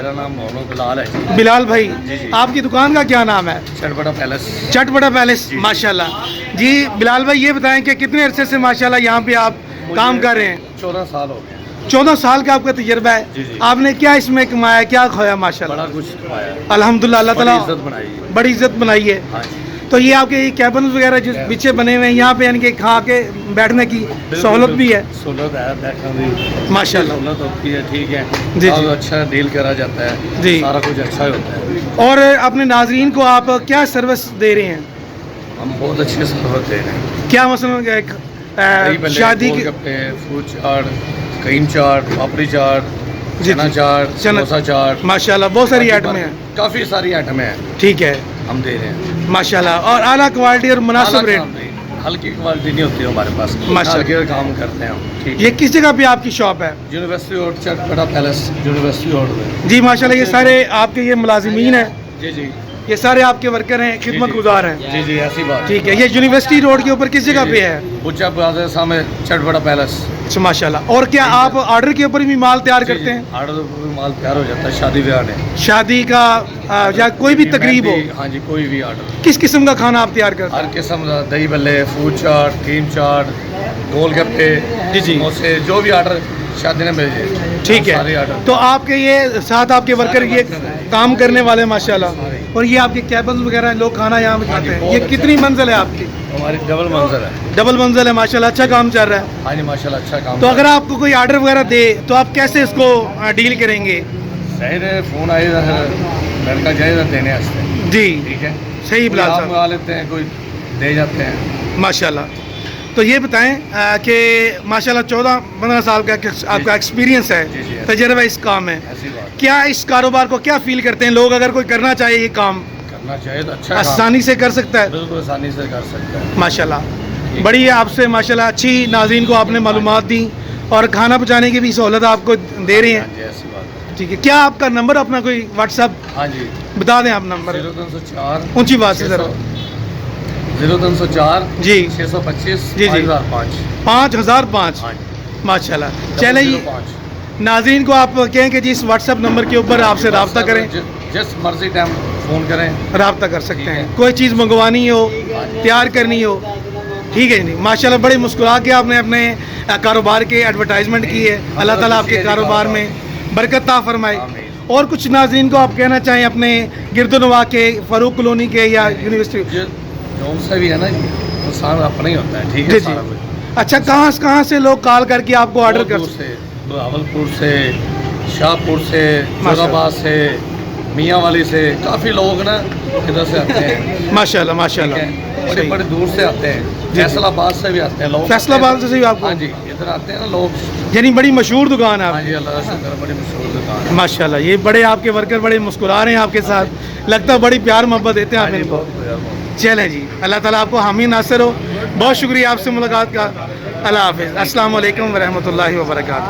میرا نام محمد بلال ہے. بلال بھائی, آپ کی دکان کا کیا نام ہے؟ چٹپٹا پیلس. چٹپٹا پیلس, ماشاءاللہ. جی بلال بھائی یہ بتائیں کہ کتنے عرصے سے ماشاءاللہ یہاں پہ آپ کام کر رہے ہیں؟ 14 سال ہو گئے. 14 سال کا آپ کا تجربہ ہے. آپ نے کیا اس میں کمایا, کیا کھویا ماشاءاللہ؟ بڑا کچھ کھایا الحمدللہ, اللہ تعالیٰ عزت بنائی ہے. بڑی عزت بنائی ہے. ہاں جی. تو یہ آپ کے کیبنز وغیرہ جو پیچھے بنے ہوئے ہیں یہاں پہ یعنی کہ کھا کے بیٹھنے کی سہولت بھی ہے؟ سہولت ہے, بیٹھنے کی ماشاءاللہ سہولت ہوتی ہے. ٹھیک ہے جی بہت اچھا ڈیل کرا جاتا ہے. جی. سارا کچھ اچھا ہوتا ہے. اور اپنے ناظرین کو آپ کیا سروس دے رہے ہیں؟ ہم بہت اچھے سہولت دے رہے ہیں. کیا مثلا شادی کی فروٹ چاٹ, کریم چاٹ, پاپڑی چاٹ, چنا چاٹ, سموسا چاٹ, ماشاءاللہ بہت ساری آئٹمیں ہیں. کافی ساری آئٹمیں ہیں. ٹھیک ہے, ہم دے رہے ہیں ماشاءاللہ. اور اعلیٰ کوالٹی اور مناسب ریٹ. ہلکی کوالٹی نہیں ہوتی ہمارے پاس, ماشاءاللہ ہلکے کام کرتے ہیں ہم. ٹھیک. یہ کس جگہ پہ آپ کی شاپ ہے؟ University road, Chatpata palace, university road. جی ماشاءاللہ. یہ سارے آپ کے یہ ملازمین ہیں, جی جی. یہ سارے آپ کے ورکر ہیں, خدمت گزار ہیں. جی جی ایسی بات. ٹھیک ہے. یہ یونیورسٹی روڈ کے اوپر کس جگہ پہ ہے؟ بچا پلازا سامنے چٹپٹا پیلس. اچھا ماشاءاللہ. اور کیا آپ آرڈر کے اوپر بھی مال تیار کرتے ہیں؟ آرڈر پر مال تیار ہو جاتا ہے شادی بیاہ میں, شادی کا یا کوئی بھی تقریب ہو؟ ہاں جی, کوئی بھی آرڈر. کس قسم کا کھانا آپ تیار کرتے ہیں؟ ہر قسم کا, دہی بلے, فروٹ چاٹ, کریم چاٹ, گول گپے, سموسے, جو بھی آرڈر شادی میں بھیجے. ٹھیک ہے. تو آپ کے یہ ساتھ آپ کے ورکر یہ کام کرنے والے ماشاءاللہ, اور یہ آپ کے کیبنز وغیرہ لوگ کھانا یہاں پہ کھاتے ہیں. یہ کتنی منزل ہے آپ کی؟ ہماری ڈبل منزل ہے. ڈبل منزل ہے ماشاءاللہ. اچھا کام چل رہا ہے. ہاں جی ماشاءاللہ اچھا کام. تو اگر آپ کو کوئی آرڈر وغیرہ دے تو آپ کیسے اس کو ڈیل کریں گے؟ صحیح ہے, فون آئے گا لڑکا جائے گا دینے واسطے. جی ٹھیک ہے. صحیح بلال صاحب, منگا لیتے ہیں, کوئی دے جاتے ہیں ماشاءاللہ. تو یہ بتائیں کہ ماشاءاللہ 14-15 سال کا آپ کا ایکسپیرینس ہے, تجربہ اس کام میں. کیا اس کاروبار کو کیا فیل کرتے ہیں لوگ, اگر کوئی کرنا چاہے یہ کام کرنا چاہے تو اچھا آسانی سے کر سکتا ہے؟ بالکل آسانی سے کر سکتا ہے ماشاءاللہ. بڑی ہے آپ سے ماشاءاللہ اچھی ناظرین کو آپ نے معلومات دی, اور کھانا پہنچانے کی بھی سہولت آپ کو دے رہے ہیں. ٹھیک ہے. کیا آپ کا نمبر اپنا کوئی واٹس ایپ؟ ہاں جی بتا دیں آپ نمبر. 0304 اونچی بات سے ذرا. 0304 جی 625 جی جی 5005. ماشاءاللہ. چلیں جی, ناظرین کو آپ کہیں کہ جی اس واٹس ایپ نمبر کے اوپر آپ سے رابطہ کریں, جس مرضی ٹائم فون کریں, رابطہ کر سکتے ہیں. کوئی چیز منگوانی ہو, تیار کرنی ہو. ٹھیک ہے جی. ماشاءاللہ بڑی مسکرا کے آپ نے اپنے کاروبار کے ایڈورٹائزمنٹ کی ہے. اللہ تعالیٰ آپ کے کاروبار میں برکت عطا فرمائے. اور کچھ ناظرین کو آپ کہنا چاہیں اپنے گرد و نواح کے, فاروق کالونی کے یا یونیورسٹی جو سے بھی ہے نا, انسان اپنا ہی ہوتا ہے. ٹھیک ہے. اچھا, کہاں سے لوگ کال کر کے آپ کو آرڈر کر سکتے ہیں؟ بہاولپور سے, شاہپور سے, فیض آباد سے, میاں والی سے, کافی لوگ نا ادھر سے آتے ہیں. ماشاءاللہ ماشاءاللہ. بڑے بڑے دور سے آتے ہیں, فیصل آباد سے بھی آتے ہیں لوگ. فیصل آباد سے بھی آپ کو؟ ہاں جی, ادھر آتے ہیں نا لوگ. یعنی بڑی مشہور دکان ہے آپ. ہاں جی, اللہ کا شکر, بڑی مشہور دکان ہے ماشاءاللہ. یہ بڑے آپ کے ورکر بڑے مسکرا رہے ہیں آپ کے ساتھ, لگتا ہے بڑی پیار محبت دیتے ہیں آپ ان کو. چلیں جی, اللہ تعالیٰ آپ کو حامی ناصر ہو. بہت شکریہ آپ سے ملاقات کا. اللہ حافظ. السلام علیکم ورحمۃ اللہ وبرکاتہ.